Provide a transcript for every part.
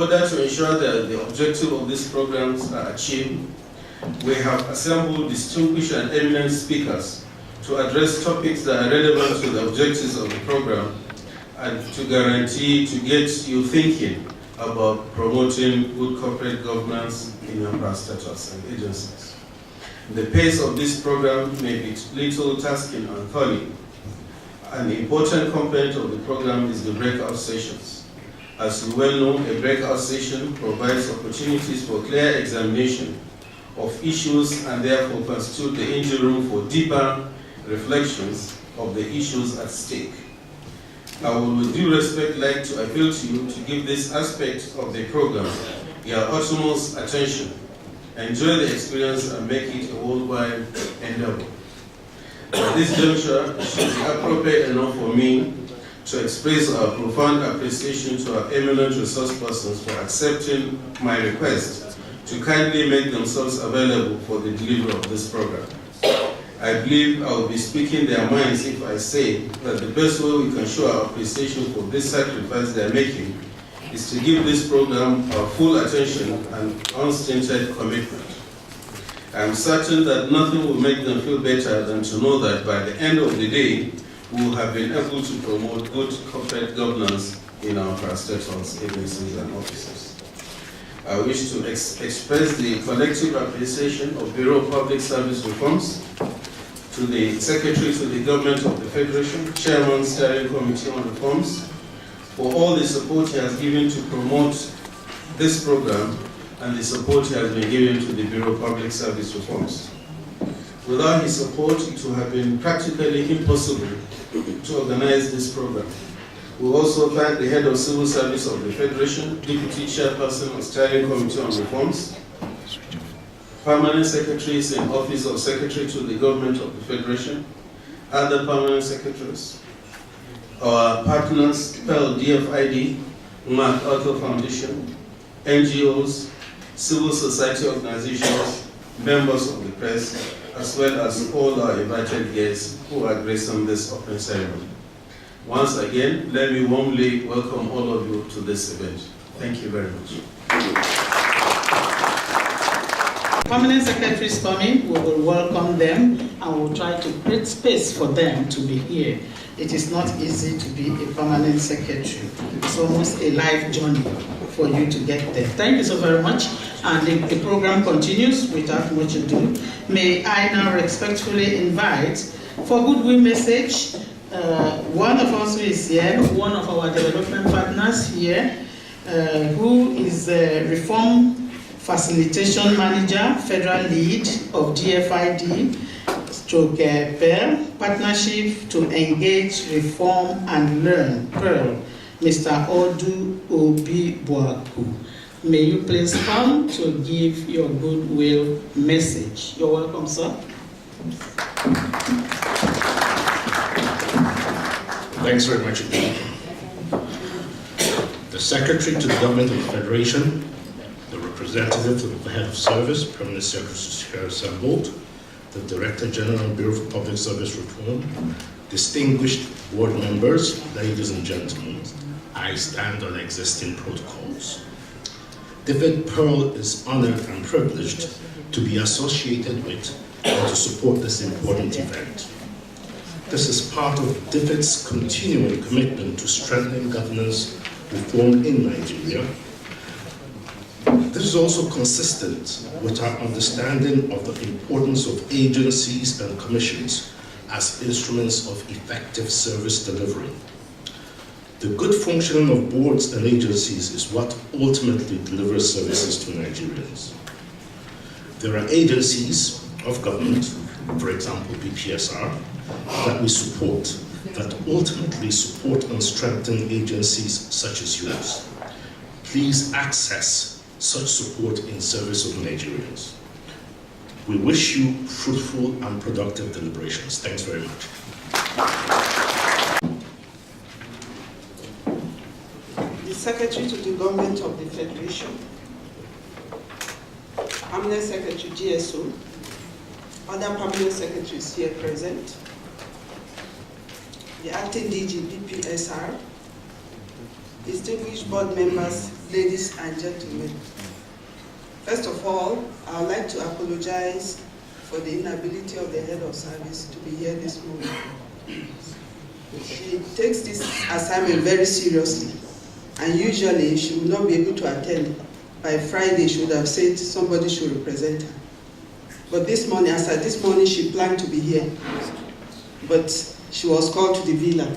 order to ensure that the objective of these programs are achieved, we have assembled distinguished and eminent speakers to address topics that are relevant to the objectives of the program and to guarantee to get you thinking about promoting good corporate governance in your parastatals and agencies. The pace of this program may be little tasking and thorny. An important component of the program is the breakout sessions. As you well know, a breakout session provides opportunities for clear examination of issues and therefore constitute the engine room for deeper reflections of the issues at stake. I would with due respect like to appeal to you to give this aspect of the program your utmost attention. Enjoy the experience and make it a worldwide endeavor. At this juncture, it should be appropriate enough for me to express our profound appreciation to our eminent resource persons for accepting my request to kindly make themselves available for the delivery of this program. I believe I will be speaking their minds if I say that the best way we can show our appreciation for this sacrifice they are making is to give this program our full attention and unstinted commitment. I am certain that nothing will make them feel better than to know that by the end of the day, we will have been able to promote good corporate governance in our parastatals, agencies, and offices. I wish to express the collective appreciation of Bureau of Public Service Reforms, to the Secretary to the Government of the Federation, Chairman, Steering Committee on Reforms, for all the support he has given to promote this program and the support he has been given to the Bureau of Public Service Reforms. Without his support, it would have been practically impossible to organize this program. We also thank the Head of Civil Service of the Federation, Deputy Chairperson of Steering Committee on Reforms, Permanent Secretaries in Office of Secretary to the Government of the Federation, other Permanent Secretaries, our partners, PERL, DFID, MacArthur Foundation, NGOs, civil society organizations, members of the press, as well as all our invited guests who are gracing this open ceremony. Once again, let me warmly welcome all of you to this event. Thank you very much. Permanent secretaries coming, we will welcome them and we'll try to create space for them to be here. It is not easy to be a permanent secretary. It's almost a life journey for you to get there. Thank you so very much. And the program continues without much ado. May I now respectfully invite for goodwill message, one of us who is here, one of our development partners here, who is Reform Facilitation Manager, Federal Lead of DFID, stroke PERL, Partnership to Engage, Reform and Learn, PERL, Mr. Odu Obi-Boaku. May you please come to give your goodwill message. You're welcome, sir. Thanks very much. The Secretary to the Government of the Federation, the representative to the Head of Service, Permanent Secretary assembled, the Director General, Bureau for Public Service Reform, distinguished board members, ladies and gentlemen, I stand on existing protocols. DFID PERL is honored and privileged to be associated with and to support this important event. This is part of DFID's continuing commitment to strengthening governance reform in Nigeria. This is also consistent with our understanding of the importance of agencies and commissions as instruments of effective service delivery. The good functioning of boards and agencies is what ultimately delivers services to Nigerians. There are agencies of government, for example BPSR, that we support, that ultimately support and strengthen agencies such as yours. Please access such support in service of Nigerians. We wish you fruitful and productive deliberations. Thanks very much. The Secretary to the Government of the Federation, Permanent Secretary GSO, other Permanent Secretaries here present, the Acting DG BPSR, distinguished board members, ladies and gentlemen. First of all, I would like to apologize for the inability of the head of service to be here this morning. She takes this assignment very seriously, and usually she will not be able to attend. By Friday, she would have said somebody should represent her. But this morning, as at this morning, she planned to be here, but she was called to the villa,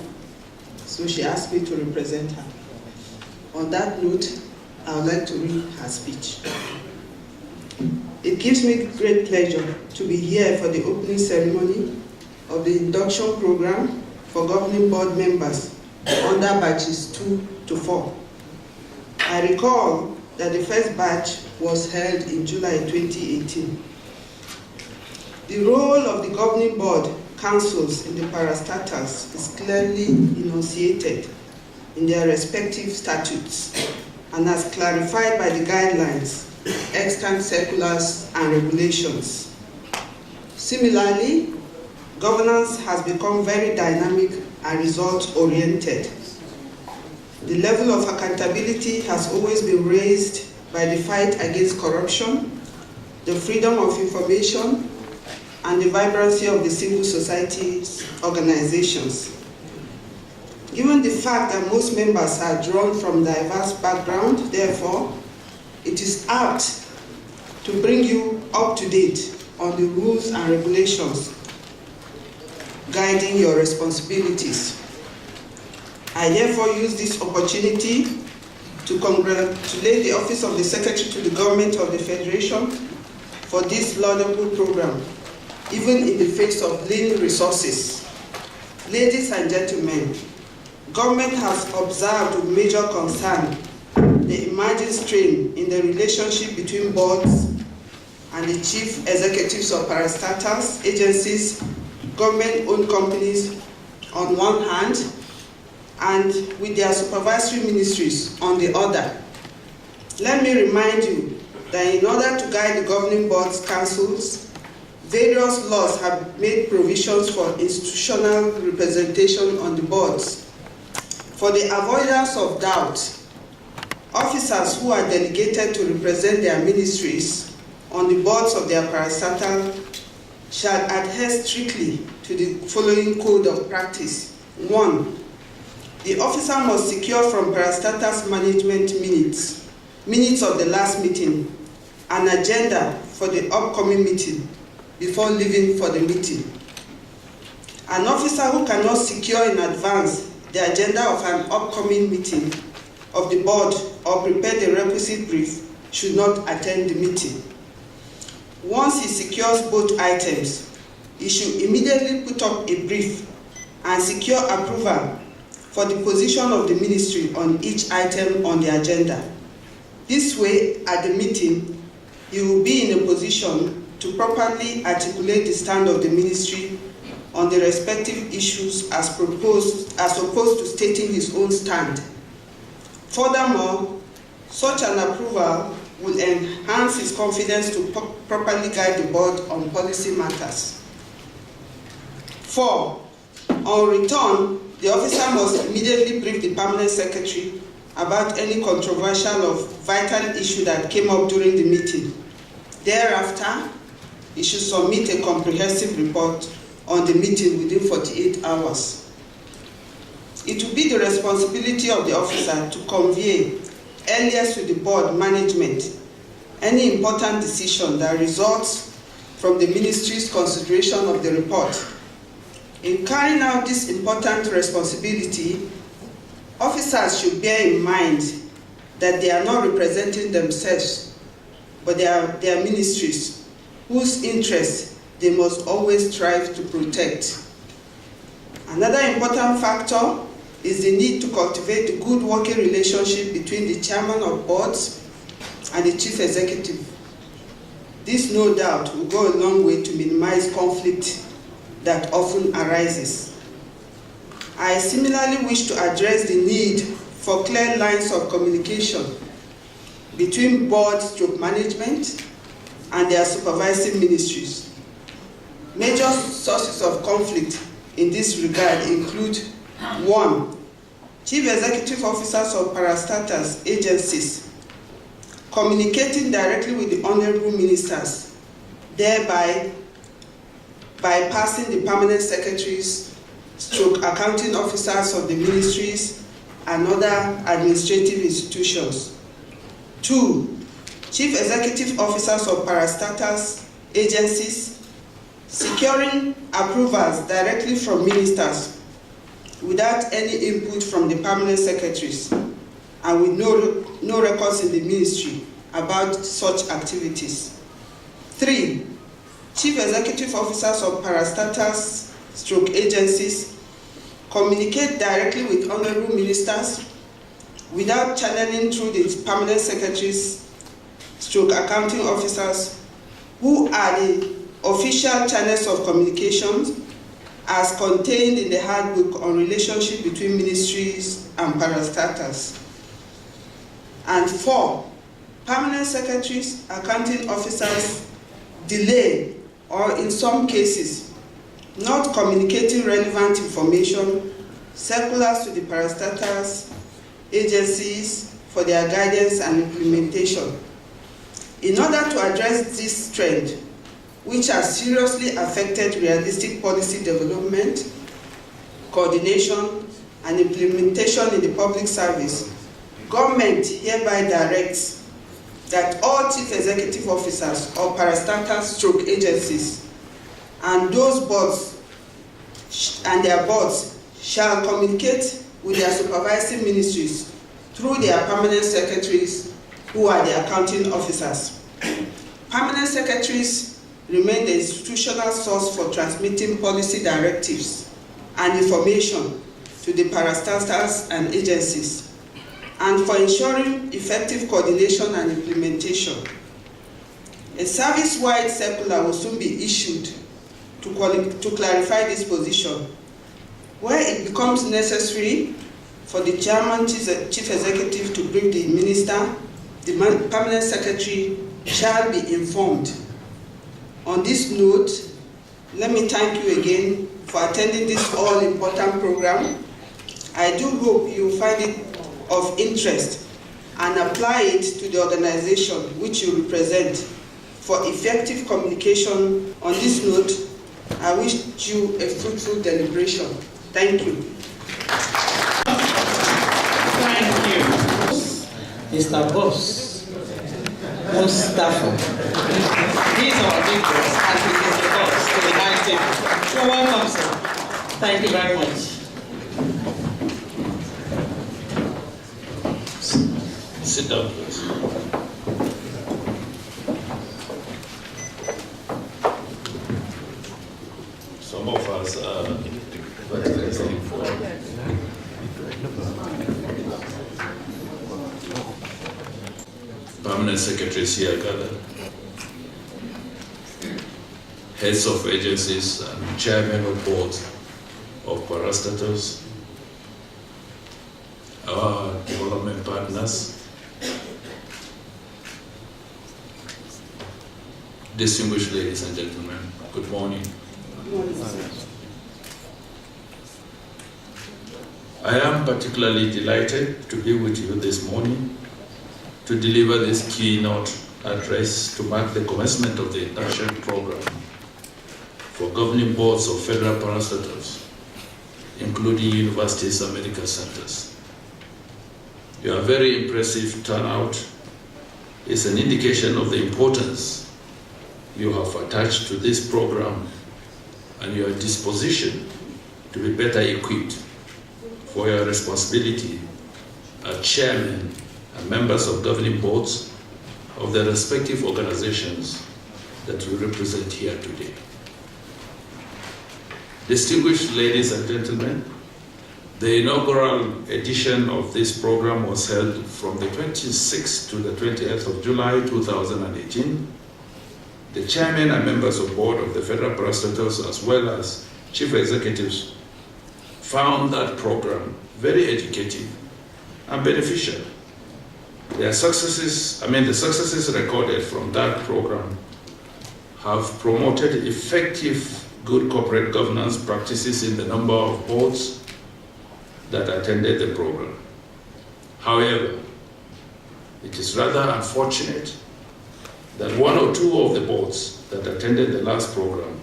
so she asked me to represent her. On that note, I would like to read her speech. It gives me great pleasure to be here for the opening ceremony of the induction program for governing board members under batches 2 to 4. I recall that the first batch was held in July 2018. The role of the governing board councils in the parastatals is clearly enunciated in their respective statutes and as clarified by the guidelines, extant circulars, and regulations. Similarly, governance has become very dynamic and result-oriented. The level of accountability has always been raised by the fight against corruption, the freedom of information, and the vibrancy of the civil society organizations. Given the fact that most members are drawn from diverse backgrounds, therefore, it is apt to bring you up to date on the rules and regulations guiding your responsibilities. I therefore use this opportunity to congratulate the Office of the Secretary to the Government of the Federation for this laudable program, even in the face of lean resources. Ladies and gentlemen, government has observed with major concern the emerging strain in the relationship between boards and the chief executives of parastatals, agencies, government-owned companies on one hand, and with their supervisory ministries on the other. Let me remind you that in order to guide the governing board's councils, various laws have made provisions for institutional representation on the boards. For the avoidance of doubt, officers who are delegated to represent their ministries on the boards of their parastatal shall adhere strictly to the following code of practice. 1. The officer must secure from parastatal's management minutes of the last meeting, an agenda for the upcoming meeting before leaving for the meeting. An officer who cannot secure in advance the agenda of an upcoming meeting of the board or prepare the requisite brief should not attend the meeting. Once he secures both items, he should immediately put up a brief and secure approval for the position of the ministry on each item on the agenda. This way, at the meeting, he will be in a position to properly articulate the stand of the ministry on the respective issues as opposed to stating his own stand. Furthermore, such an approval will enhance his confidence to properly guide the board on policy matters. 4. On return, the officer must immediately brief the permanent secretary about any controversial or vital issue that came up during the meeting. Thereafter, he should submit a comprehensive report on the meeting within 48 hours. It will be the responsibility of the officer to convey earliest to the board management any important decision that results from the ministry's consideration of the report. In carrying out this important responsibility, officers should bear in mind that they are not representing themselves, but their ministries, whose interests they must always strive to protect. Another important factor is the need to cultivate a good working relationship between the chairman of boards and the chief executive. This, no doubt, will go a long way to minimize conflict that often arises. I similarly wish to address the need for clear lines of communication between board/management and their supervising ministries. Major sources of conflict in this regard include: 1. Chief Executive Officers of parastatals agencies, communicating directly with the Honorable Ministers, thereby bypassing the permanent secretaries, accounting officers of the ministries and other administrative institutions. 2. Chief Executive Officers of parastatals agencies, securing approvals directly from ministers without any input from the permanent secretaries and with no records in the ministry about such activities. 3. Chief Executive Officers of parastatals agencies communicate directly with honorable ministers without channeling through the permanent secretaries accounting officers, who are the official channels of communication as contained in the handbook on relationship between ministries and parastatals. And 4, permanent secretaries, accounting officers delay or in some cases not communicating relevant information, circulars to the parastatals agencies for their guidance and implementation. In order to address this trend, which has seriously affected realistic policy development, coordination, and implementation in the public service, government hereby directs that all chief executive officers of parastatals agencies and those boards and their boards shall communicate with their supervising ministries through their permanent secretaries, who are the accounting officers. Permanent secretaries remain the institutional source for transmitting policy directives and information to the parastatals and agencies, and for ensuring effective coordination and implementation. A service-wide circular will soon be issued to clarify this position, where it becomes necessary for the chairman, chief executive to brief the minister. The permanent secretary shall be informed. On this note, let me thank you again for attending this all-important program. I do hope you find it of interest and apply it to the organization which you represent for effective communication. On this note, I wish you a fruitful deliberation. Thank you. Thank you. Mr. Boss, Mustafa. These are our big boss, and he is the boss to the high table. You're welcome, sir. Thank you very much. Sit down, please. Some of us are permanent secretaries here gathered, heads of agencies and chairmen of boards of parastatals, our development partners, distinguished ladies and gentlemen, good morning. Good morning, sir. I am particularly delighted to be with you this morning to deliver this keynote address to mark the commencement of the Induction program for governing boards of federal parastatals, including universities and medical centers. Your very impressive turnout is an indication of the importance you have attached to this program and your disposition to be better equipped for your responsibility as chairmen and members of governing boards of the respective organizations that we represent here today. Distinguished ladies and gentlemen, the inaugural edition of this program was held from the 26th to the 28th of July 2018. The chairman and members of board of the federal parastatals, as well as chief executives, found that program very educative and beneficial. The successes recorded from that program have promoted effective good corporate governance practices in the number of boards, that attended the program. However, it is rather unfortunate that one or two of the boards that attended the last program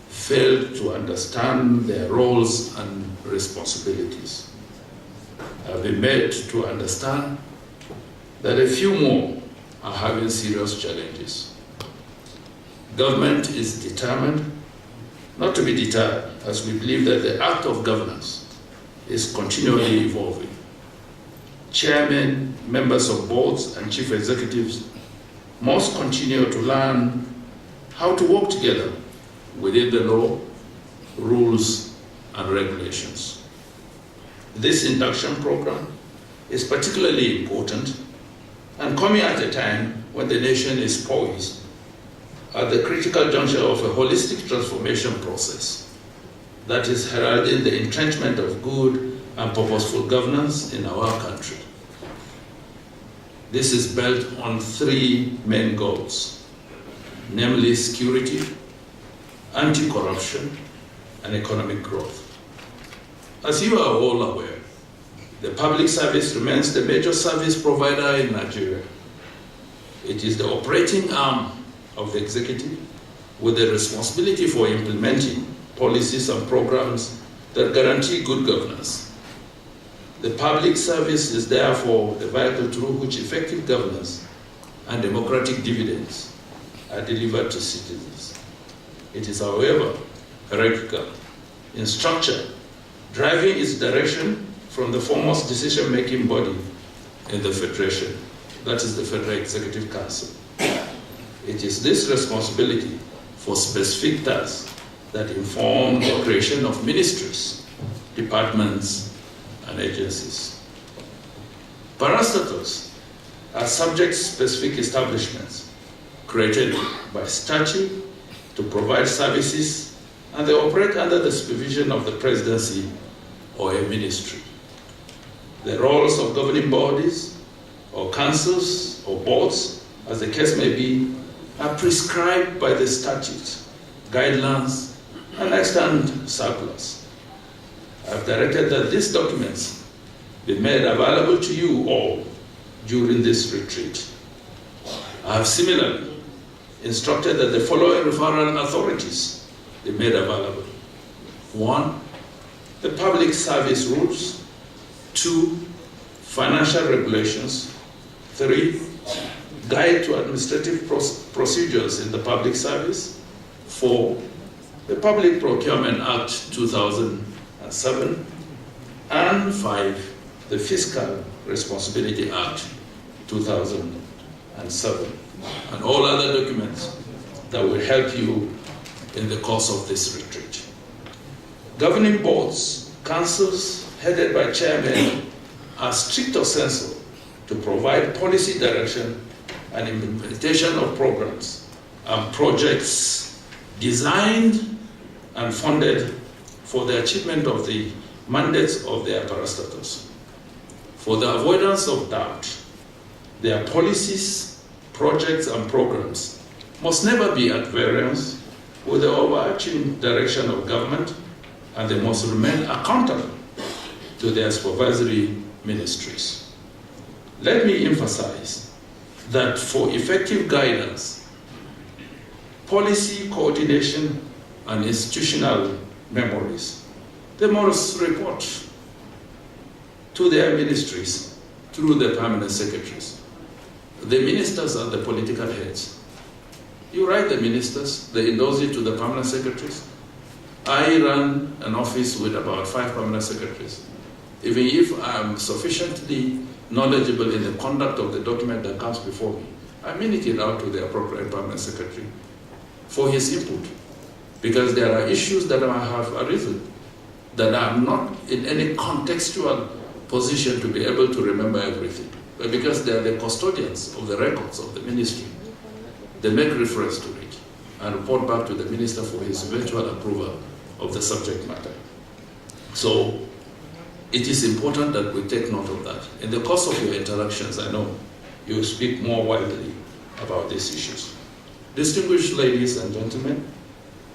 failed to understand their roles and responsibilities. I've been made to understand that a few more are having serious challenges. Government is determined not to be deterred, as we believe that the act of governance is continually evolving. Chairmen, members of boards, and chief executives must continue to learn how to work together within the law, rules, and regulations. This induction program is particularly important and coming at a time when the nation is poised at the critical juncture of a holistic transformation process that is heralding the entrenchment of good and purposeful governance in our country. This is built on three main goals, namely security, anti-corruption, and economic growth. As you are all aware, the public service remains the major service provider in Nigeria. It is the operating arm of the executive with the responsibility for implementing policies and programs that guarantee good governance. The public service is therefore the vehicle through which effective governance and democratic dividends are delivered to citizens. It is, however, hierarchical in structure, driving its direction from the foremost decision-making body in the Federation, that is the Federal Executive Council. It is this responsibility for specific tasks that inform the creation of ministries, departments, and agencies. Parastatals are subject-specific establishments created by statute to provide services, and they operate under the supervision of the presidency or a ministry. The roles of governing bodies or councils or boards, as the case may be, are prescribed by the statutes, guidelines, and extant circulars. I've directed that these documents be made available to you all during this retreat. I have similarly instructed that the following referral authorities be made available. 1, the public service rules. 2, financial regulations. 3, guide to administrative procedures in the public service. 4, the Public Procurement Act 2007. And 5, the Fiscal Responsibility Act 2007. And all other documents that will help you in the course of this retreat. Governing boards, councils headed by chairmen are stricto sensu to provide policy direction and implementation of programs and projects designed and funded for the achievement of the mandates of their parastatals. For the avoidance of doubt, their policies, projects, and programs must never be at variance with the overarching direction of government, and they must remain accountable to their supervisory ministries. Let me emphasize that for effective guidance, policy coordination, and institutional memories, they must report to their ministries through the permanent secretaries. The ministers are the political heads. You write the ministers, they endorse it to the permanent secretaries. I run an office with about 5 permanent secretaries. Even if I'm sufficiently knowledgeable in the conduct of the document that comes before me, I minute it out to the appropriate permanent secretary for his input. Because there are issues that I have arisen that I'm not in any contextual position to be able to remember everything. But because they are the custodians of the records of the ministry, they make reference to it and report back to the minister for his eventual approval of the subject matter. So it is important that we take note of that. In the course of your interactions, I know you will speak more widely about these issues. Distinguished ladies and gentlemen,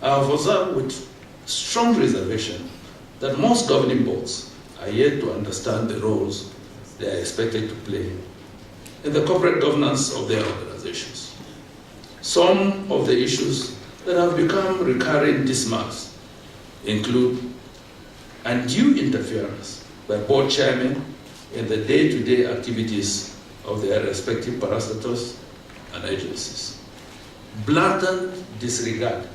I have observed with strong reservation that most governing boards are yet to understand the roles they are expected to play in the corporate governance of their organizations. Some of the issues that have become recurring this month include undue interference by board chairmen in the day-to-day activities of their respective parastatals and agencies, blatant disregard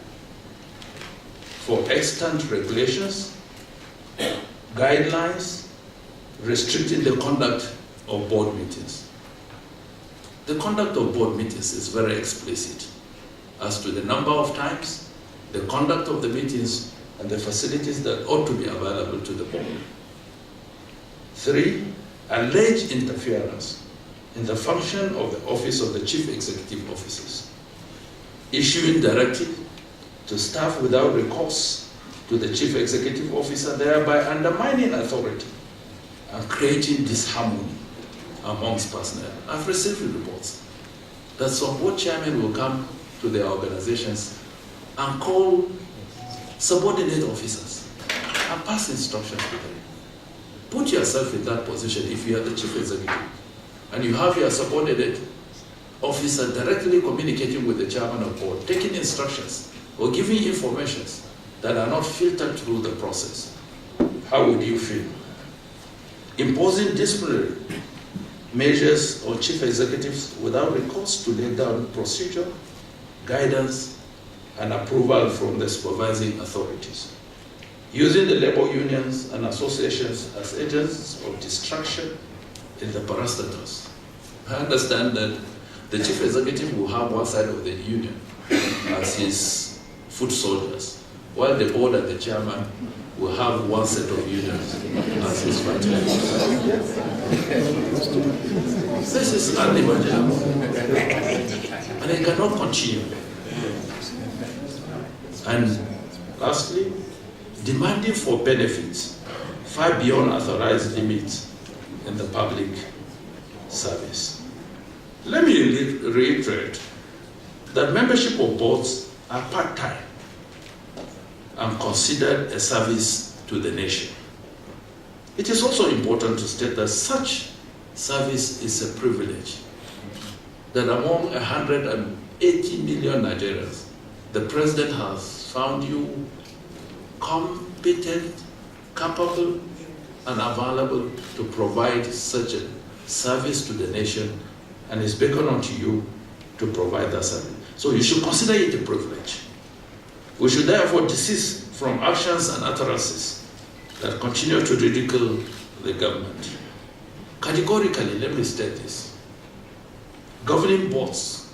for extant regulations, guidelines restricting the conduct of board meetings. The conduct of board meetings is very explicit as to the number of times, the conduct of the meetings, and the facilities that ought to be available to the board. 3, alleged interference in the function of the office of the chief executive officers, issuing directive to staff without recourse to the chief executive officer, thereby undermining authority and creating disharmony amongst personnel. I've received reports that some board chairmen will come to their organizations and call subordinate officers and pass instructions to them. Put yourself in that position if you are the chief executive and you have your subordinate officer directly communicating with the chairman of board, taking instructions or giving information that are not filtered through the process. How would you feel? Imposing disciplinary measures on chief executives without recourse to lay down procedure, guidance, and approval from the supervising authorities. Using the labor unions and associations as agents of distraction in the parastatals. I understand that the chief executive will have one side of the union as his foot soldiers, while the board and the chairman will have one set of unions as his fighting force. This is unimaginable, and it cannot continue. And lastly, demanding for benefits far beyond authorized limits in the public service. Let me reiterate that membership of boards are part-time and considered a service to the nation. It is also important to state that such service is a privilege, that among 180 million Nigerians, the president has found you competent, capable, and available to provide such a service to the nation, and is beckoning to you to provide that service. So you should consider it a privilege. We should therefore desist from actions and utterances that continue to ridicule the government. Categorically, let me state this. Governing boards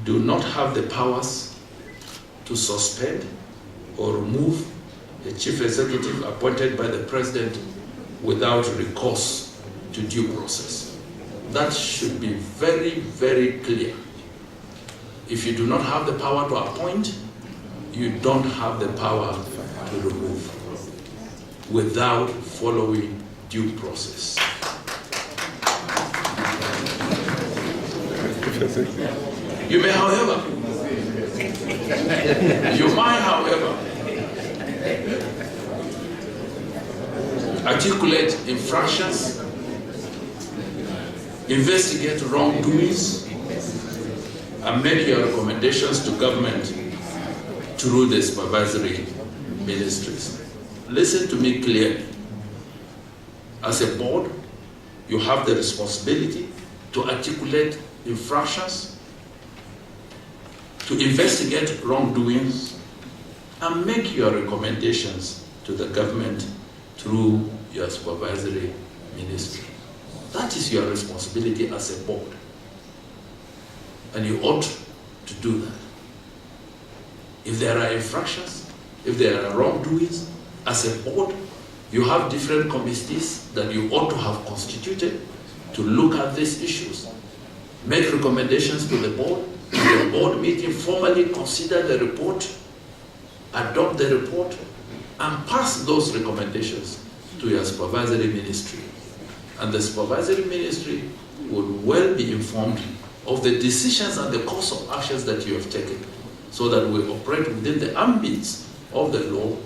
do not have the powers to suspend or remove a chief executive appointed by the president without recourse to due process. That should be very, very clear. If you do not have the power to appoint, you don't have the power to remove without following due process. You may, however, articulate infractions, investigate wrongdoings, and make your recommendations to government through the supervisory ministries. Listen to me clearly. As a board, you have the responsibility to articulate infractions, to investigate wrongdoings, and make your recommendations to the government through your supervisory ministry. That is your responsibility as a board. And you ought to do that. If there are infractions, if there are wrongdoings, as a board, you have different committees that you ought to have constituted to look at these issues, make recommendations to the board, the board meeting formally consider the report, adopt the report, and pass those recommendations to your supervisory ministry. And the supervisory ministry would well be informed of the decisions and the course of actions that you have taken, so that we operate within the ambits of the law,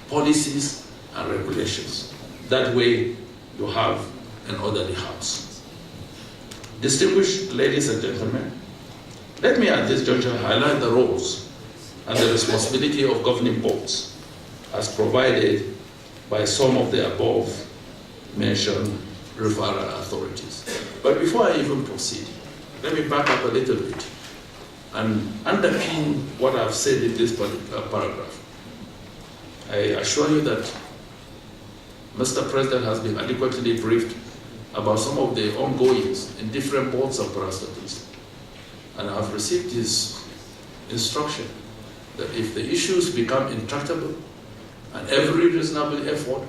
policies, and regulations. That way you have an orderly house. Distinguished ladies and gentlemen, let me at this juncture highlight the roles and the responsibility of governing boards as provided by some of the above mentioned referral authorities. But before I even proceed, let me back up a little bit and underpin what I've said in this particular paragraph. I assure you that Mr. President has been adequately briefed about some of the ongoings in different boards of parastatals, and I've received his instruction that if the issues become intractable and every reasonable effort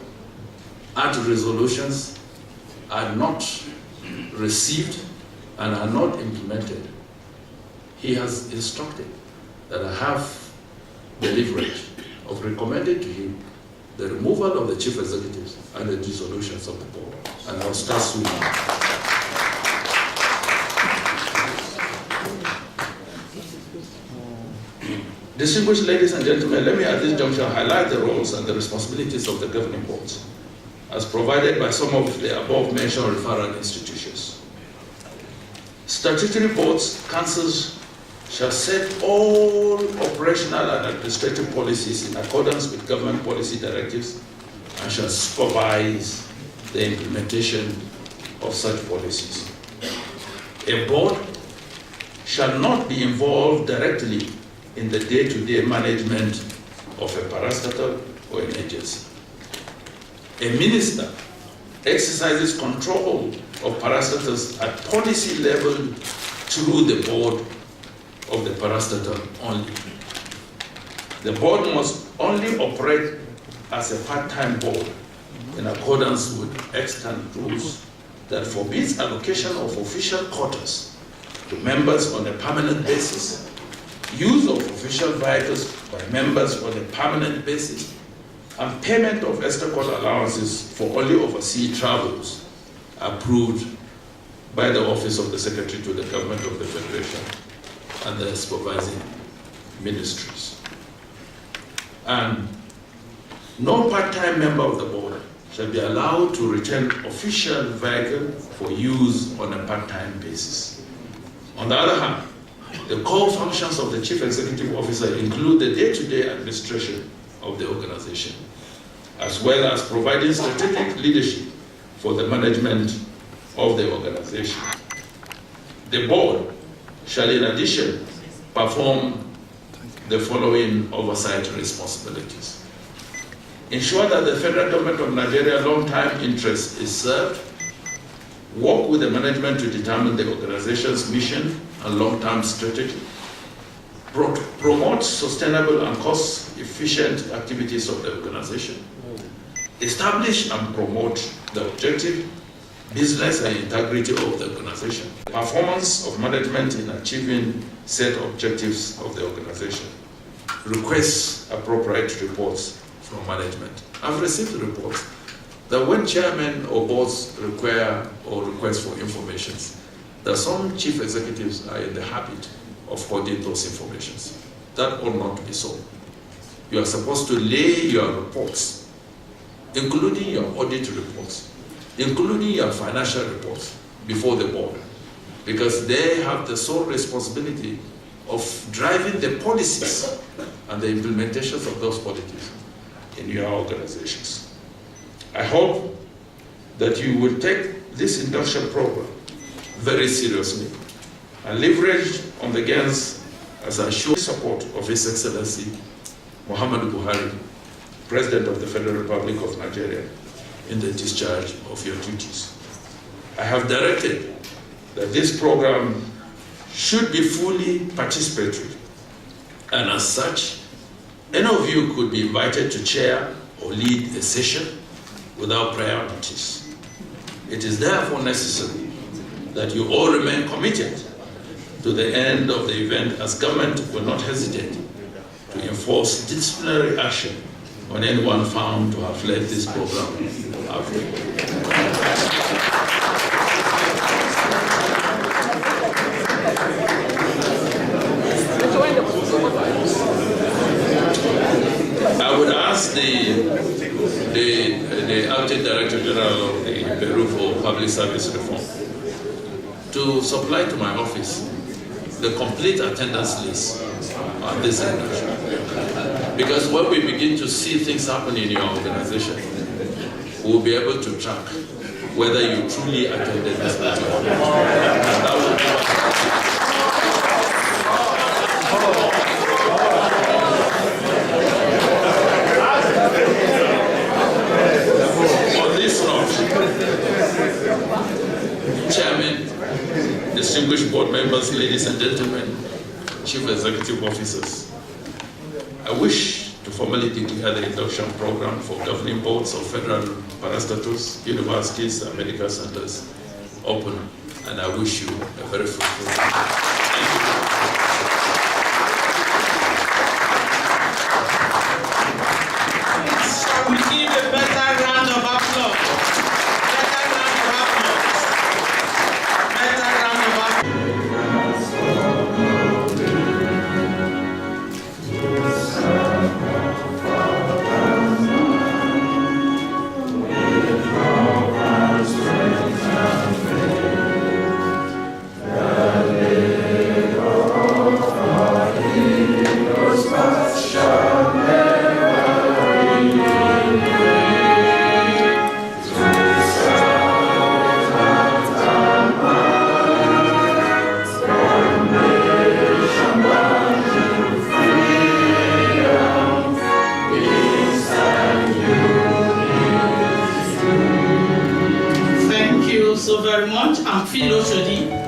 at resolutions are not received and are not implemented, he has instructed that I have the leverage of recommending to him the removal of the chief executives and the dissolutions of the board. And I'll start soon. Distinguished ladies and gentlemen, let me at this juncture highlight the roles and the responsibilities of the governing boards as provided by some of the above mentioned referral institutions. Statutory boards, councils shall set all operational and administrative policies in accordance with government policy directives and shall supervise the implementation of such policies. A board shall not be involved directly in the day-to-day management of a parastatal or an agency. A minister exercises control of parastatals at policy level through the board of the parastatal only. The board must only operate as a part-time board in accordance with extant rules that forbids allocation of official quotas to members on a permanent basis, use of official vehicles by members on a permanent basis, and payment of extra court allowances for only overseas travels approved by the Office of the Secretary to the Government of the Federation and the supervising ministries. And no part-time member of the board shall be allowed to retain official vehicle for use on a part-time basis. On the other hand, the core functions of the Chief Executive Officer include the day-to-day administration of the organization, as well as providing strategic leadership for the management of the organization. The board shall in addition perform the following oversight responsibilities. Ensure that the federal government of Nigeria long-term interest is served. Work with the management to determine the organization's mission and long-term strategy. Promote sustainable and cost-efficient activities of the organization. Establish and promote the objective, business and integrity of the organization. Performance of management in achieving set objectives of the organization. Request appropriate reports from management. I've received reports that when chairmen or boards require or request for information, that some chief executives are in the habit of holding those informations. That ought not to be so. You are supposed to lay your reports, including your audit reports, including your financial reports, before the board, because they have the sole responsibility of driving the policies and the implementations of those policies in your organizations. I hope that you will take this induction program very seriously and leverage on the gains as I show support of His Excellency Muhammadu Buhari, President of the Federal Republic of Nigeria, in the discharge of your duties. I have directed that this program should be fully participatory, and as such, any of you could be invited to chair or lead a session without prior notice. It is therefore necessary that you all remain committed to the end of the event, as government will not hesitate to enforce disciplinary action on anyone found to have led this program halfway. I would ask the the Acting Director General of the Bureau for Public Service Reform to supply to my office the complete attendance list on this induction. Because when we begin to see things happen in your organization, we'll be able to track whether you truly attended this meeting. And that will give us Chairman, distinguished board members, ladies and gentlemen, chief executive officers, I wish to formally declare the induction program for governing boards of federal parastatals, universities, and medical centers open, and I wish you a very fruitful day. Thank you. We give a better round of applause. So very much. I'm Philo Shodi.